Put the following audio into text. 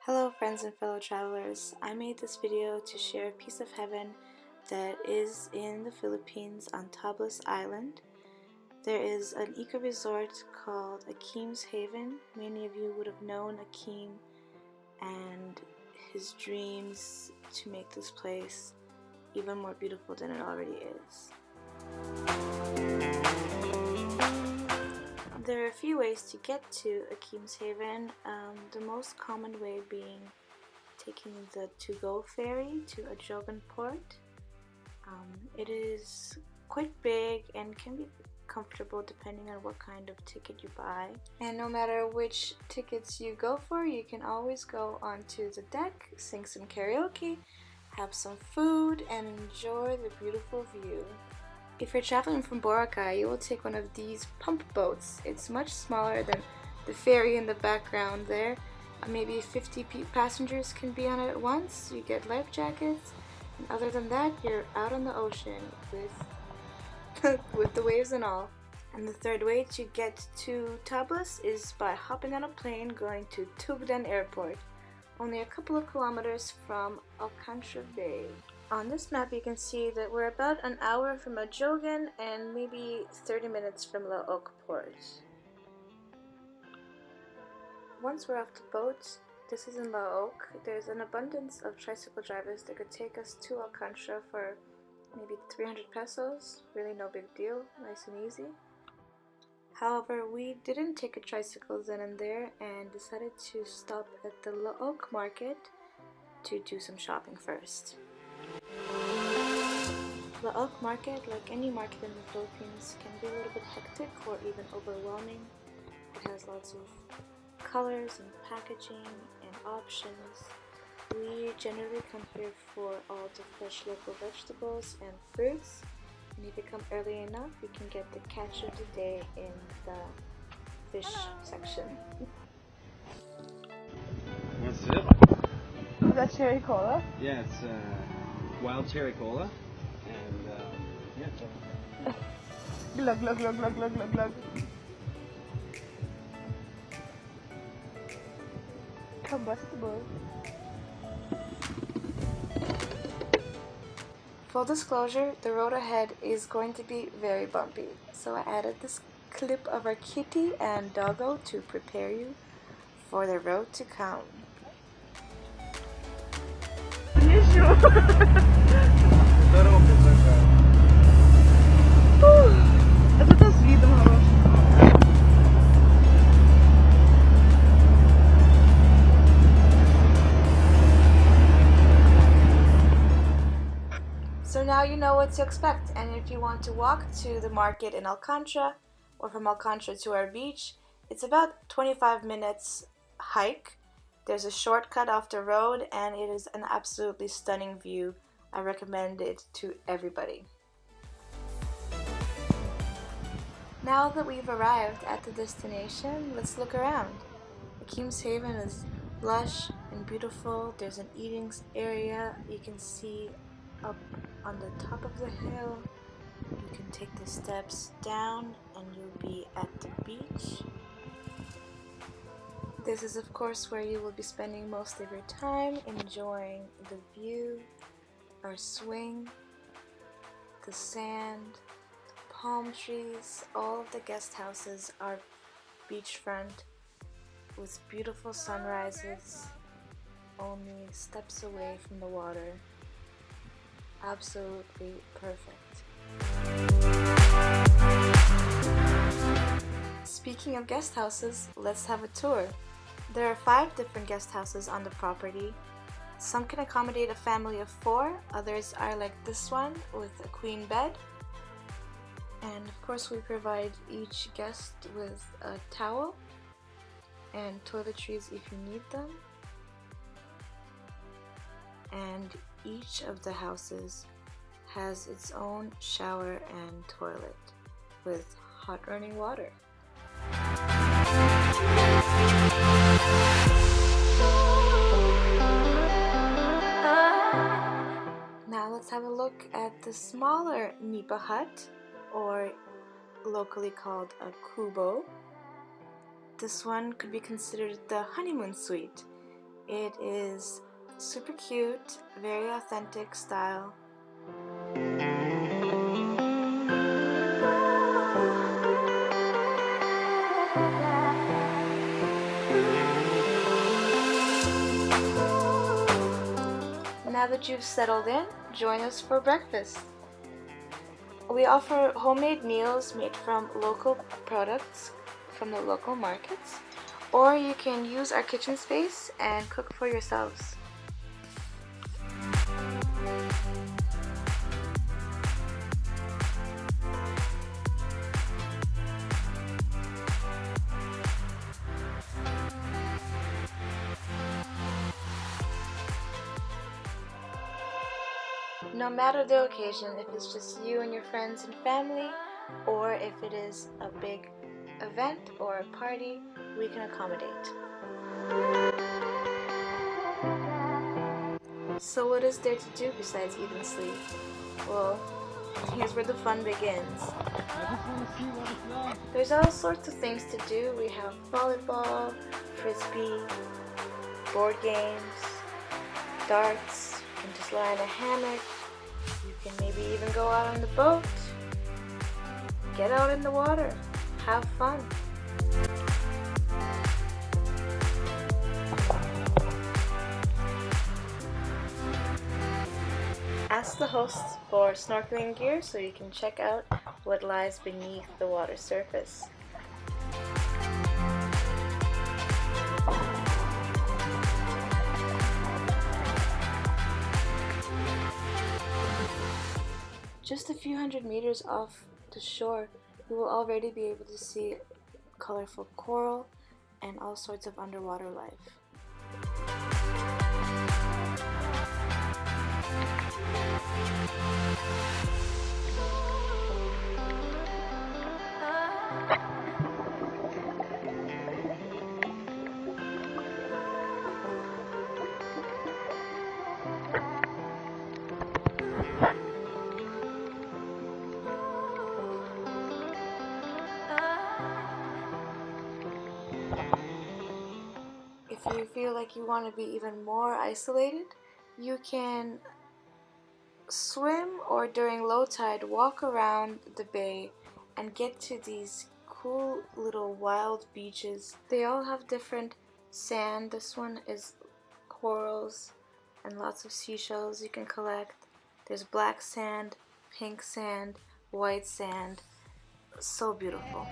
Hello friends and fellow travelers, I made this video to share a piece of heaven that is in the Philippines on Tablas Island. There is an eco-resort called Akim's Haven. Many of you would have known Akim and his dreams to make this place even more beautiful than it already is. There are a few ways to get to Akim's Haven, the most common way being taking the to-go ferry to Zhigankov. It is quite big and can be comfortable depending on what kind of ticket you buy. And no matter which tickets you go for, you can always go onto the deck, sing some karaoke, have some food, and enjoy the beautiful view. If you're traveling from Boracay, you will take one of these pump boats. It's much smaller than the ferry in the background there. Maybe 50 passengers can be on it at once. You get life jackets, and other than that, you're out on the ocean with the waves and all. And the third way to get to Tablas is by hopping on a plane going to Tugden Airport, only a couple of kilometers from Alcantara Bay. On this map you can see that we're about an hour from Zhigankov and maybe 30 minutes from Laok port. Once we're off the boat, this is in Laok, there's an abundance of tricycle drivers that could take us to Alcantara for maybe 300 pesos, really no big deal, nice and easy. However, we didn't take a tricycle then and there and decided to stop at the Laok market to do some shopping first. Laok market, like any market in the Philippines, can be a little bit hectic or even overwhelming. It has lots of colors and packaging and options. We generally come here for all the fresh local vegetables and fruits, and if you come early enough, you can get the catch of the day in the fish section. What's it? Is that cherry cola? Yeah, it's wild cherry cola, and yeah. Glug glug glug glug glug glug glug. Combustible. Full disclosure, the road ahead is going to be very bumpy, so I added this clip of our kitty and doggo to prepare you for the road to come. So now you know what to expect, and if you want to walk to the market in Alcantara or from Alcantara to our beach, it's about 25 minutes hike. There's a shortcut off the road and it is an absolutely stunning view. I recommend it to everybody. Now that we've arrived at the destination, let's look around. Akim's Haven is lush and beautiful. There's an eating area you can see up on the top of the hill. You can take the steps down and you'll be at the beach. This is of course where you will be spending most of your time, enjoying the view, our swing, the sand, the palm trees. All of the guest houses are beachfront with beautiful sunrises only steps away from the water. Absolutely perfect. Speaking of guest houses, let's have a tour. There are 5 different guest houses on the property. Some can accommodate a family of 4, others are like this one with a queen bed. And of course we provide each guest with a towel and toiletries if you need them. And each of the houses has its own shower and toilet with hot running water. Now let's have a look at the smaller nipa hut, or locally called a kubo. This one could be considered the honeymoon suite. It is super cute, very authentic style. Now that you've settled in, join us for breakfast. We offer homemade meals made from local products from the local markets, or you can use our kitchen space and cook for yourselves. No matter the occasion, if it's just you and your friends and family, or if it is a big event or a party, we can accommodate. So what is there to do besides eat and sleep? Well, here's where the fun begins. I just want to see what it's like. There's all sorts of things to do. We have volleyball, frisbee, board games, darts. You can just lie in a hammock. You can maybe even go out on the boat. Get out in the water. Have fun. Ask the hosts for snorkeling gear so you can check out what lies beneath the water surface. Just a few hundred meters off the shore, you will already be able to see colorful coral and all sorts of underwater life. If you feel like you want to be even more isolated, you can swim or during low tide walk around the bay and get to these cool little wild beaches. They all have different sand. This one is corals and lots of seashells you can collect. There's black sand, pink sand, white sand. So beautiful.